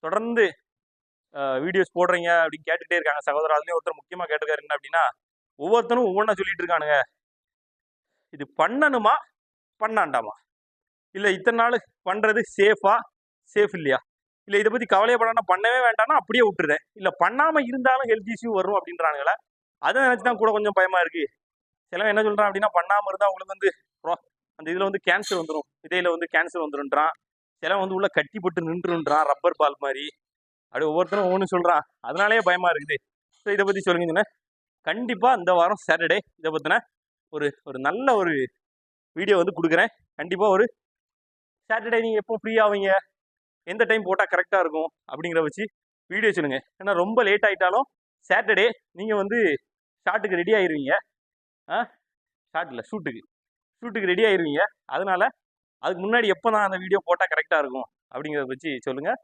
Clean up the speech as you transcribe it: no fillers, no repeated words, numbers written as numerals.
தொடர்ந்து வீடியோஸ் போடுறீங்க அப்படின்னு கேட்டுகிட்டே இருக்காங்க சகோதரர். அதுலேயும் ஒருத்தர் முக்கியமாக கேட்டிருக்காரு என்ன அப்படின்னா, ஒவ்வொருத்தரும் ஒவ்வொன்றா சொல்லிட்டு இருக்கானுங்க. இது பண்ணணுமா பண்ணாண்டாமா, இல்லை இத்தனை நாள் பண்ணுறது சேஃப் இல்லையா, இல்லை இதை பற்றி கவலையப்படாம பண்ணவே வேண்டாம்னா அப்படியே விட்டுறேன், இல்லை பண்ணாமல் இருந்தாலும் ஹெல்த் இஷ்யூ வரும் அப்படின்றானுங்களே. அதை நினச்சி தான் கூட கொஞ்சம் பயமாக இருக்குது. சிலவன் என்ன சொல்கிறான் அப்படின்னா, பண்ணாமல் இருந்தால் உங்களுக்கு வந்து அந்த இதில் வந்து கேன்சர் வந்துடும், இதையில் வந்து கேன்சர் வந்துடும்ன்றான். சிலவன் வந்து உள்ள கட்டிப்பட்டு நின்றுன்றான் ரப்பர் பால் மாதிரி. அப்படி ஒவ்வொருத்தரும் ஒவ்வொன்று சொல்கிறான். அதனாலேயே பயமாக இருக்குது. ஸோ இதை பற்றி சொல்லுங்கன்னா, கண்டிப்பாக இந்த வாரம் சாட்டர்டே இதை பற்றின ஒரு நல்ல ஒரு வீடியோ வந்து கொடுக்குறேன். கண்டிப்பாக ஒரு சாட்டர்டே நீங்கள் எப்போ ஃப்ரீ ஆவீங்க, எந்த டைம் போட்டால் கரெக்டாக இருக்கும் அப்படிங்கிற வச்சு வீடியோ சொல்லுங்கள். ஏன்னா ரொம்ப லேட் ஆகிட்டாலும் சாட்டர்டே நீங்கள் வந்து ஷாட்டுக்கு ரெடி ஆயிடுவீங்க. ஷார்ட் இல்லை, ஷூட்டுக்கு ரெடி ஆயிடுவீங்க. அதனால் அதுக்கு முன்னாடி எப்போ தான் அந்த வீடியோ போட்டால் கரெக்டாக இருக்கும் அப்படிங்கிறத வச்சு சொல்லுங்கள்.